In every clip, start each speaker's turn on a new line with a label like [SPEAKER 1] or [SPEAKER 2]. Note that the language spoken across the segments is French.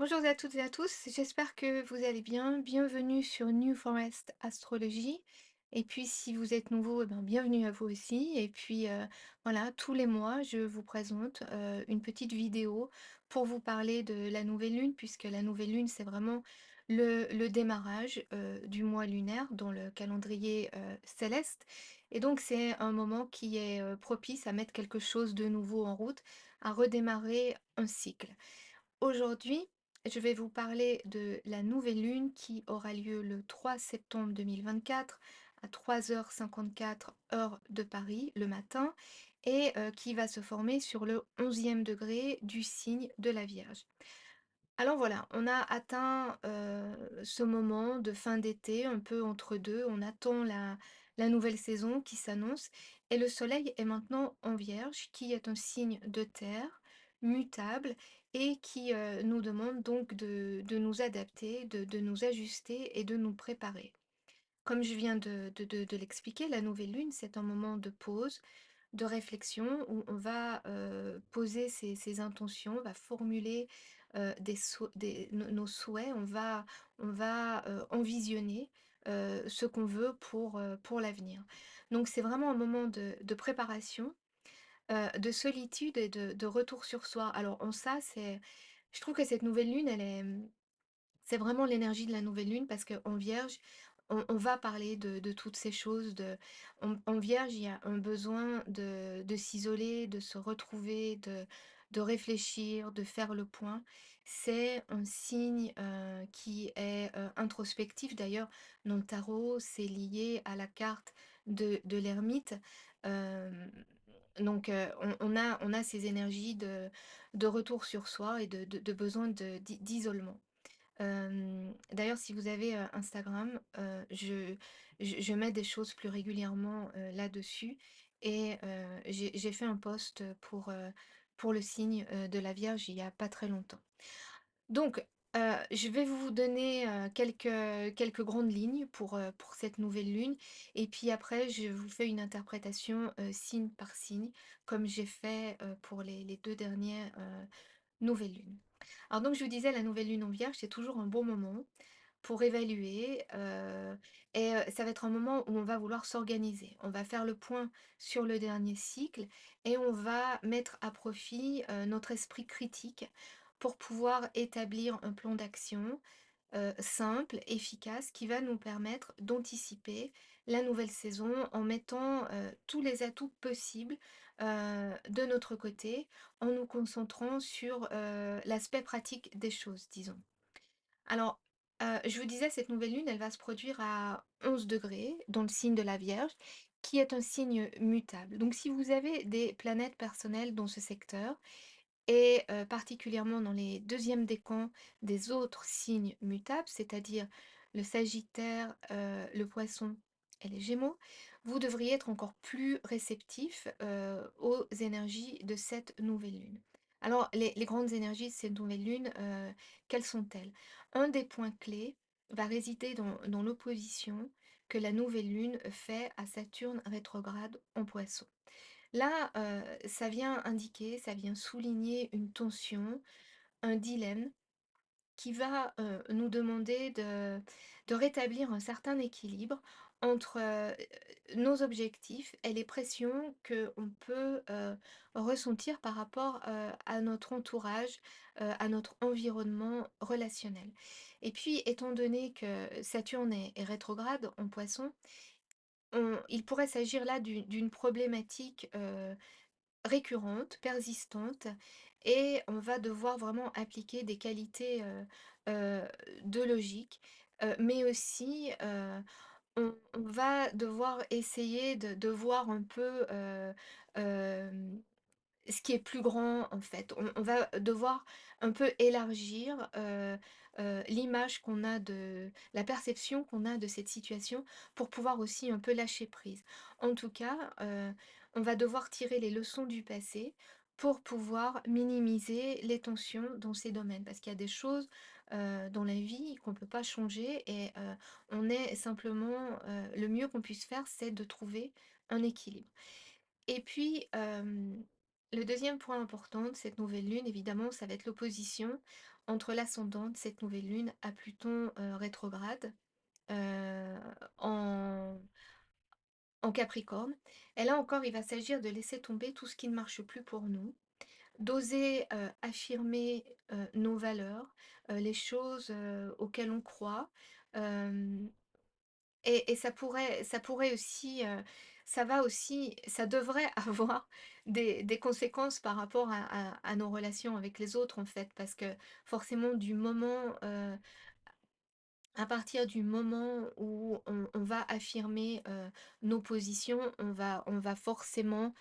[SPEAKER 1] Bonjour à toutes et à tous, j'espère que vous allez bien. Bienvenue sur New Forest Astrologie. Et puis si vous êtes nouveau, eh ben, bienvenue à vous aussi. Et puis voilà, tous les mois, je vous présente une petite vidéo pour vous parler de la nouvelle lune, puisque la nouvelle lune, c'est vraiment le démarrage du mois lunaire dans le calendrier céleste. Et donc c'est un moment qui est propice à mettre quelque chose de nouveau en route, à redémarrer un cycle. Aujourd'hui, je vais vous parler de la nouvelle lune qui aura lieu le 3 septembre 2024 à 3h54 heure de Paris le matin et qui va se former sur le 11e degré du signe de la Vierge. Alors voilà, on a atteint ce moment de fin d'été, un peu entre deux. On attend la nouvelle saison qui s'annonce. Et le soleil est maintenant en Vierge, qui est un signe de terre, mutable, et qui nous demande donc de nous adapter, de nous ajuster et de nous préparer. Comme je viens de l'expliquer, la nouvelle lune, c'est un moment de pause, de réflexion où on va poser ses intentions, on va formuler nos souhaits, on va envisionner ce qu'on veut pour l'avenir. Donc c'est vraiment un moment de préparation, de solitude et de retour sur soi. Alors en ça, je trouve que cette nouvelle lune, c'est vraiment l'énergie de la nouvelle lune parce qu'en Vierge, on va parler de toutes ces choses. En Vierge, il y a un besoin de s'isoler, de se retrouver, de réfléchir, de faire le point. C'est un signe qui est introspectif. D'ailleurs, dans le tarot, c'est lié à la carte de l'ermite. Euh, donc, on a ces énergies de retour sur soi et de besoin d'isolement. D'ailleurs, si vous avez, Instagram, je mets des choses plus régulièrement, là-dessus et j'ai fait un post, pour le signe, de la Vierge il y a pas très longtemps. Donc, je vais vous donner, quelques grandes lignes pour cette nouvelle lune et puis après je vous fais une interprétation, signe par signe, comme j'ai fait, pour les 2 dernières, nouvelles lunes. Alors donc je vous disais, la nouvelle lune en Vierge, c'est toujours un bon moment pour évaluer, et ça va être un moment où on va vouloir s'organiser. On va faire le point sur le dernier cycle et on va mettre à profit, notre esprit critique pour pouvoir établir un plan d'action, simple, efficace, qui va nous permettre d'anticiper la nouvelle saison en mettant, tous les atouts possibles, de notre côté, en nous concentrant sur, l'aspect pratique des choses, disons. Alors, je vous disais, cette nouvelle lune, elle va se produire à 11 degrés dans le signe de la Vierge, qui est un signe mutable. Donc si vous avez des planètes personnelles dans ce secteur, et particulièrement dans les deuxièmes décans des autres signes mutables, c'est-à-dire le Sagittaire, le Poisson et les Gémeaux, vous devriez être encore plus réceptif aux énergies de cette nouvelle lune. Alors, les grandes énergies de cette nouvelle lune, quelles sont-elles? Un des points clés va résider dans l'opposition que la nouvelle lune fait à Saturne rétrograde en Poisson. Là, ça vient indiquer, ça vient souligner une tension, un dilemme qui va, nous demander de rétablir un certain équilibre entre, nos objectifs et les pressions qu'on peut, ressentir par rapport, à notre entourage, à notre environnement relationnel. Et puis, étant donné que Saturne est rétrograde en Poisson, il pourrait s'agir là d'une problématique, récurrente, persistante et on va devoir vraiment appliquer des qualités, heu, de logique, mais aussi, on va devoir essayer de voir un peu, ce qui est plus grand, en fait. On va devoir un peu élargir, l'image qu'on a de la perception qu'on a de cette situation pour pouvoir aussi un peu lâcher prise. En tout cas, on va devoir tirer les leçons du passé pour pouvoir minimiser les tensions dans ces domaines. Parce qu'il y a des choses, dans la vie qu'on ne peut pas changer et on est simplement, le mieux qu'on puisse faire, c'est de trouver un équilibre. Et puis, le deuxième point important de cette nouvelle lune, évidemment, ça va être l'opposition entre l'ascendant de cette nouvelle lune à Pluton rétrograde euh, en, en Capricorne. Et là encore, il va s'agir de laisser tomber tout ce qui ne marche plus pour nous, d'oser affirmer nos valeurs, les choses auxquelles on croit. euh, et ça pourrait aussi, ça va aussi, ça devrait avoir des conséquences par rapport à nos relations avec les autres en fait, parce que forcément à partir du moment où on va affirmer nos positions, on va forcément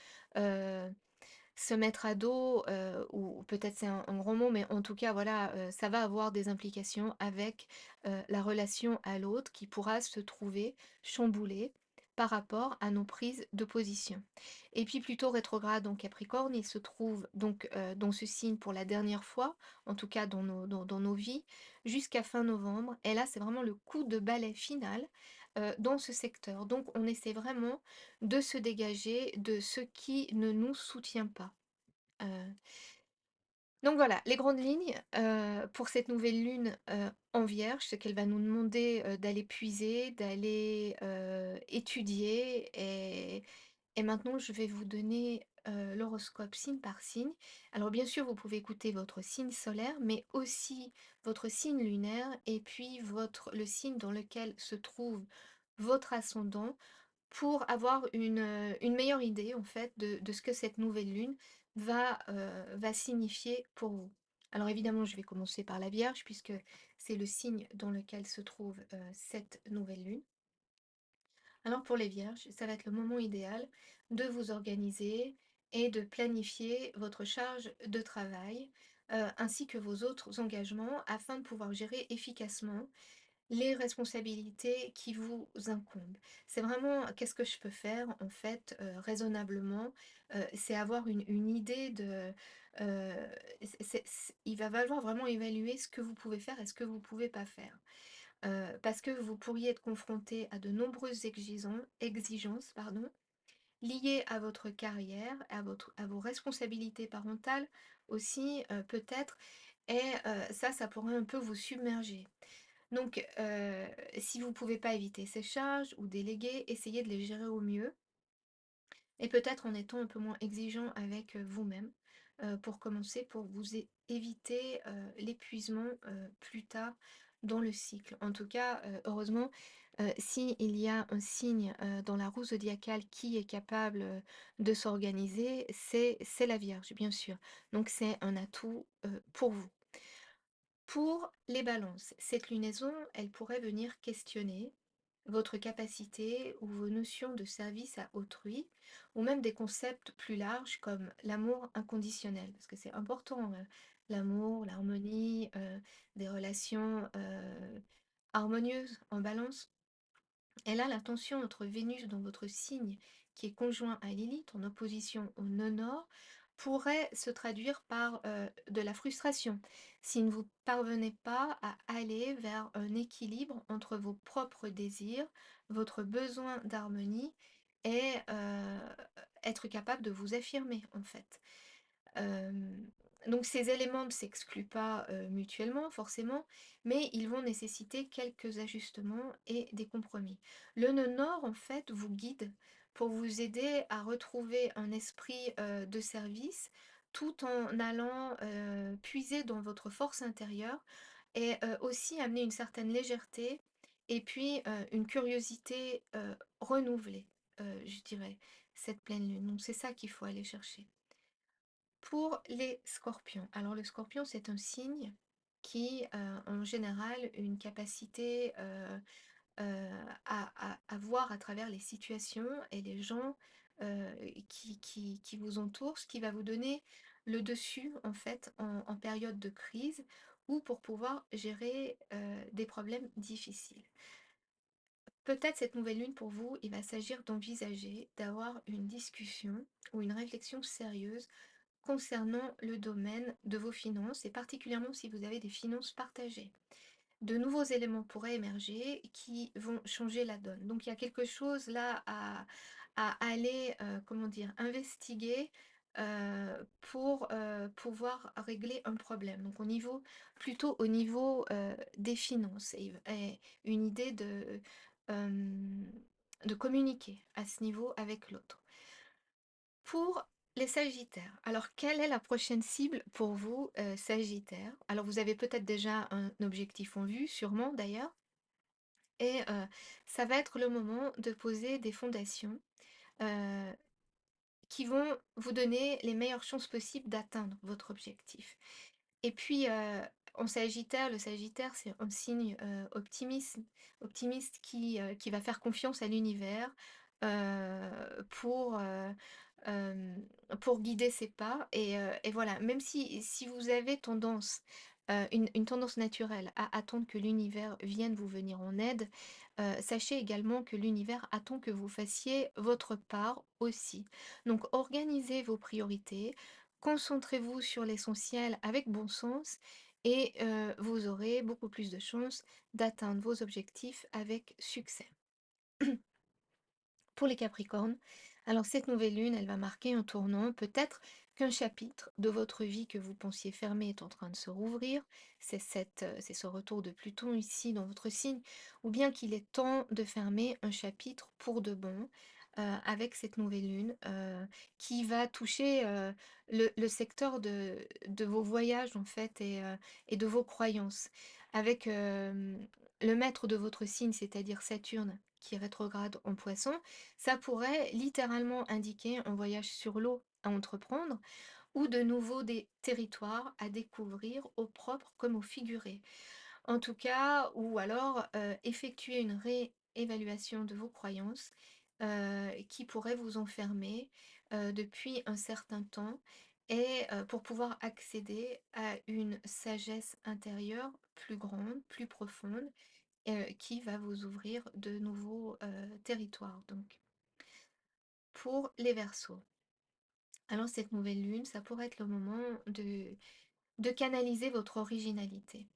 [SPEAKER 1] se mettre à dos, ou peut-être c'est un grand mot, mais en tout cas, voilà, ça va avoir des implications avec, la relation à l'autre qui pourra se trouver chamboulée par rapport à nos prises de position. Et puis plutôt rétrograde en Capricorne, il se trouve donc, dans ce signe pour la dernière fois, en tout cas dans nos vies, jusqu'à fin novembre. Et là, c'est vraiment le coup de balai final, dans ce secteur. Donc on essaie vraiment de se dégager de ce qui ne nous soutient pas. Heu, donc voilà, les grandes lignes, pour cette nouvelle lune, en Vierge, c'est qu'elle va nous demander, d'aller puiser, d'aller, étudier et maintenant je vais vous donner, l'horoscope signe par signe. Alors bien sûr, vous pouvez écouter votre signe solaire, mais aussi votre signe lunaire et puis le signe dans lequel se trouve votre ascendant pour avoir une meilleure idée en fait de ce que cette nouvelle lune va signifier pour vous. Alors évidemment, je vais commencer par la Vierge puisque c'est le signe dans lequel se trouve cette nouvelle lune. Alors pour les Vierges, ça va être le moment idéal de vous organiser et de planifier votre charge de travail ainsi que vos autres engagements afin de pouvoir gérer efficacement les responsabilités qui vous incombent. C'est vraiment qu'est-ce que je peux faire en fait raisonnablement, c'est avoir une idée de... euh, il va falloir vraiment évaluer ce que vous pouvez faire et ce que vous ne pouvez pas faire. Parce que vous pourriez être confronté à de nombreuses exigences, pardon, liées à votre carrière, à vos responsabilités parentales aussi peut-être, et ça pourrait un peu vous submerger. Donc, si vous ne pouvez pas éviter ces charges ou déléguer, essayez de les gérer au mieux et peut-être en étant un peu moins exigeant avec vous-même pour commencer, pour vous éviter l'épuisement plus tard dans le cycle. En tout cas, heureusement, s'il y a un signe dans la roue zodiacale qui est capable de s'organiser, c'est la Vierge, bien sûr. Donc, c'est un atout pour vous. Pour les balances, cette lunaison, elle pourrait venir questionner votre capacité ou vos notions de service à autrui, ou même des concepts plus larges comme l'amour inconditionnel, parce que c'est important, l'amour, l'harmonie, des relations harmonieuses en balance. Et là, la tension entre Vénus dans votre signe, qui est conjoint à Lilith, en opposition au nœud nord, pourrait se traduire par de la frustration si ne vous parvenez pas à aller vers un équilibre entre vos propres désirs, votre besoin d'harmonie et être capable de vous affirmer en fait. Donc ces éléments ne s'excluent pas mutuellement forcément, mais ils vont nécessiter quelques ajustements et des compromis. Le nœud nord, en fait, vous guide pour vous aider à retrouver un esprit de service tout en allant puiser dans votre force intérieure et aussi amener une certaine légèreté et puis une curiosité renouvelée, je dirais, cette pleine lune. Donc c'est ça qu'il faut aller chercher. Pour les scorpions, alors le scorpion, c'est un signe qui a en général une capacité à voir à travers les situations et les gens qui vous entourent, ce qui va vous donner le dessus en fait en période de crise ou pour pouvoir gérer des problèmes difficiles. Peut-être cette nouvelle lune pour vous, il va s'agir d'envisager d'avoir une discussion ou une réflexion sérieuse concernant le domaine de vos finances et particulièrement si vous avez des finances partagées. De nouveaux éléments pourraient émerger qui vont changer la donne. Donc il y a quelque chose là à aller, comment dire, investiguer pour, pouvoir régler un problème. Donc plutôt au niveau, des finances et une idée hem, de communiquer à ce niveau avec l'autre. Pour les sagittaires, alors quelle est la prochaine cible pour vous, sagittaires? Alors vous avez peut-être déjà un objectif en vue, sûrement d'ailleurs et ça va être le moment de poser des fondations, heu, qui vont vous donner les meilleures chances possibles d'atteindre votre objectif. Et puis, en Sagittaire, le Sagittaire, c'est un signe, optimiste qui va faire confiance à l'univers, hem, pour guider ses pas et voilà. Même si vous avez tendance, une tendance naturelle à attendre que l'univers vienne vous venir en aide, sachez également que l'univers attend que vous fassiez votre part aussi. Donc organisez vos priorités, concentrez-vous sur l'essentiel avec bon sens et vous aurez beaucoup plus de chances d'atteindre vos objectifs avec succès. Pour les Capricornes, alors cette nouvelle lune, elle va marquer un tournant. Peut-être qu'un chapitre de votre vie que vous pensiez fermé est en train de se rouvrir. C'est ce retour de Pluton ici dans votre signe. Ou bien qu'il est temps de fermer un chapitre pour de bon avec cette nouvelle lune qui va toucher le secteur de vos voyages en fait et de vos croyances. Avec le maître de votre signe, c'est-à-dire Saturne, qui est rétrograde en poisson, ça pourrait littéralement indiquer un voyage sur l'eau à entreprendre ou de nouveau des territoires à découvrir au propre comme au figuré. En tout cas, ou alors effectuer une réévaluation de vos croyances qui pourraient vous enfermer depuis un certain temps et pour pouvoir accéder à une sagesse intérieure plus grande, plus profonde, qui va vous ouvrir de nouveaux territoires. Donc, pour les Verseaux, alors cette nouvelle lune, ça pourrait être le moment de canaliser votre originalité.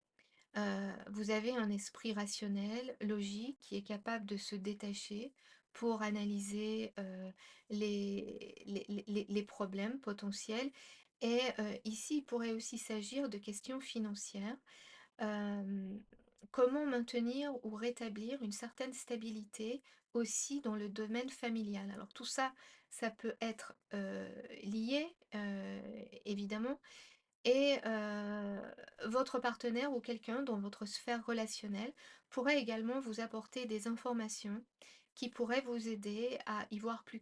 [SPEAKER 1] Vous avez un esprit rationnel, logique, qui est capable de se détacher pour analyser les problèmes potentiels. Et ici, il pourrait aussi s'agir de questions financières. Hem, Comment maintenir ou rétablir une certaine stabilité aussi dans le domaine familial? Alors tout ça, ça peut être, lié, évidemment et votre partenaire ou quelqu'un dans votre sphère relationnelle pourrait également vous apporter des informations qui pourraient vous aider à y voir plus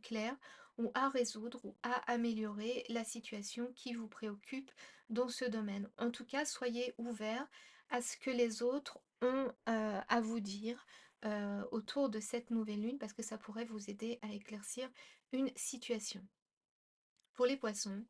[SPEAKER 1] clair ou à résoudre ou à améliorer la situation qui vous préoccupe dans ce domaine. En tout cas, soyez ouverts à ce que les autres ont à vous dire autour de cette nouvelle lune parce que ça pourrait vous aider à éclaircir une situation. Pour les poissons,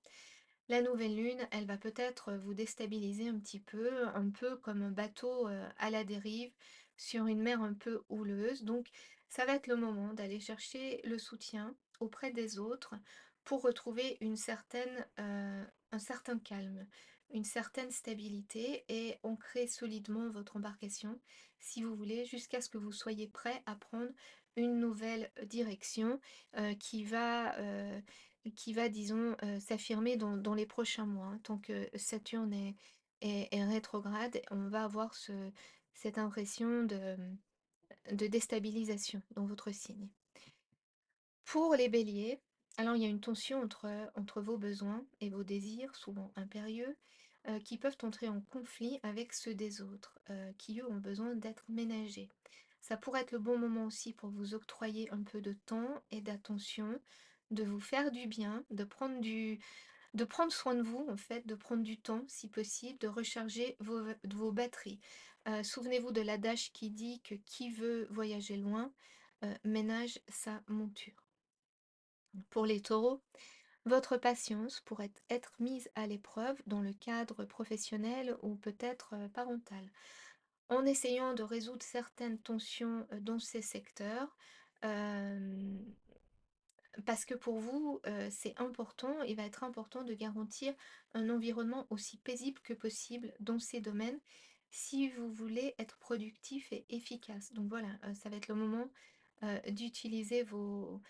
[SPEAKER 1] la nouvelle lune, elle va peut-être vous déstabiliser un peu comme un bateau à la dérive sur une mer un peu houleuse. Donc, ça va être le moment d'aller chercher le soutien auprès des autres pour retrouver un certain calme, une certaine stabilité et ancrer solidement votre embarcation, si vous voulez, jusqu'à ce que vous soyez prêt à prendre une nouvelle direction euh, qui va euh, disons, s'affirmer dans les prochains mois, hein. Tant que Saturne est rétrograde, on va avoir cette impression de déstabilisation dans votre signe. Pour les béliers, alors il y a une tension entre vos besoins et vos désirs, souvent impérieux, qui peuvent entrer en conflit avec ceux des autres, qui eux ont besoin d'être ménagés. Ça pourrait être le bon moment aussi pour vous octroyer un peu de temps et d'attention, de vous faire du bien, de prendre soin de vous, en fait, de prendre du temps, si possible, de recharger vos batteries. Souvenez-vous de l'adage qui dit que qui veut voyager loin, ménage sa monture. Pour les taureaux, votre patience pourrait être mise à l'épreuve dans le cadre professionnel ou peut-être parental. En essayant de résoudre certaines tensions dans ces secteurs, euh, parce que pour vous, c'est important, il va être important de garantir un environnement aussi paisible que possible dans ces domaines, si vous voulez être productif et efficace. Donc voilà, ça va être le moment, d'utiliser vos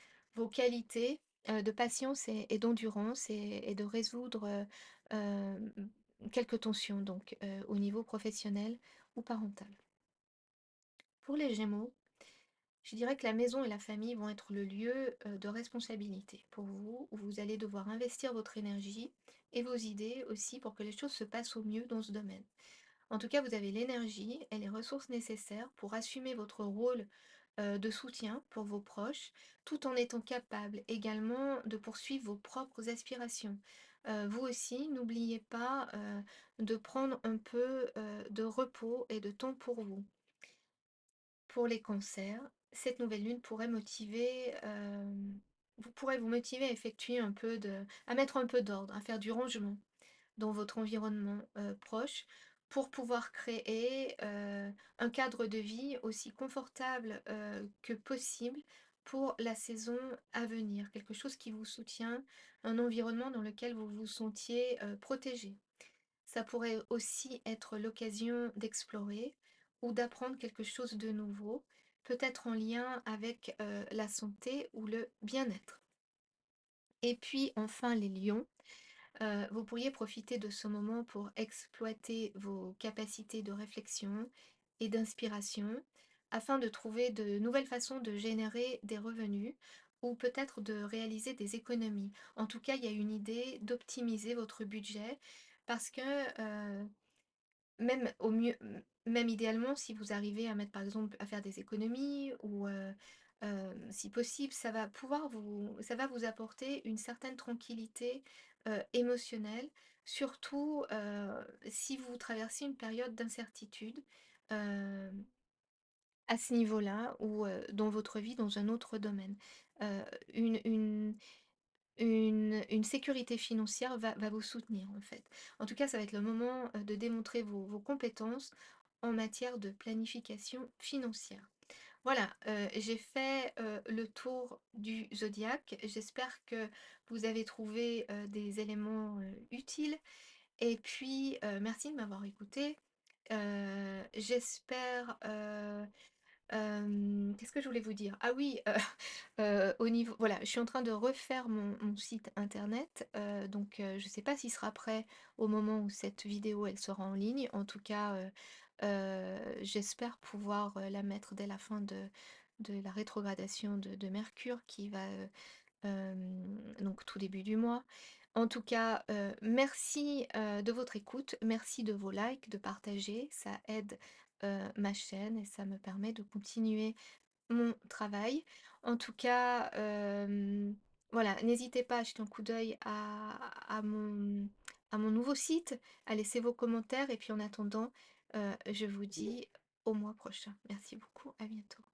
[SPEAKER 1] qualités de patience et d'endurance et de résoudre, quelques tensions donc, au niveau professionnel ou parental. Pour les Gémeaux, je dirais que la maison et la famille vont être le lieu, de responsabilité pour vous, où vous allez devoir investir votre énergie et vos idées aussi pour que les choses se passent au mieux dans ce domaine. En tout cas, vous avez l'énergie et les ressources nécessaires pour assumer votre rôle de soutien pour vos proches, tout en étant capable également de poursuivre vos propres aspirations. Vous aussi, n'oubliez pas de prendre un peu de repos et de temps pour vous. Pour les cancers, cette nouvelle lune pourrait motiver, vous pourrez vous motiver à effectuer un peu à mettre un peu d'ordre, à faire du rangement dans votre environnement, proche pour pouvoir créer, un cadre de vie aussi confortable, que possible pour la saison à venir. Quelque chose qui vous soutient, un environnement dans lequel vous vous sentiez, protégé. Ça pourrait aussi être l'occasion d'explorer ou d'apprendre quelque chose de nouveau, peut-être en lien avec, la santé ou le bien-être. Et puis enfin les lions. Vous pourriez profiter de ce moment pour exploiter vos capacités de réflexion et d'inspiration afin de trouver de nouvelles façons de générer des revenus ou peut-être de réaliser des économies. En tout cas, il y a une idée d'optimiser votre budget parce que même au mieux même idéalement, si vous arrivez à mettre par exemple à faire des économies ou, si possible, ça va vous apporter une certaine tranquillité, émotionnelle, surtout, si vous traversez une période d'incertitude, hem, à ce niveau-là ou, dans votre vie, dans un autre domaine. Heu, une une une sécurité financière va vous soutenir, en fait. En tout cas, ça va être le moment, de démontrer vos compétences en matière de planification financière. Voilà, j'ai fait, le tour du zodiaque. J'espère que vous avez trouvé, des éléments, utiles et puis, merci de m'avoir écoutée. J'espère, qu'est-ce que je voulais vous dire? Ah oui, au niveau voilà, je suis en train de refaire mon site internet, donc je ne sais pas s'il sera prêt au moment où cette vidéo, elle sera en ligne. En tout cas, j'espère pouvoir, la mettre dès la fin de la rétrogradation de Mercure qui va, donc tout début du mois. En tout cas, merci, de votre écoute, merci de vos likes, de partager, ça aide, ma chaîne et ça me permet de continuer mon travail. En tout cas, voilà, n'hésitez pas à jeter un coup d'œil à mon nouveau site, à laisser vos commentaires et puis en attendant, je vous dis au mois prochain. Merci beaucoup, à bientôt.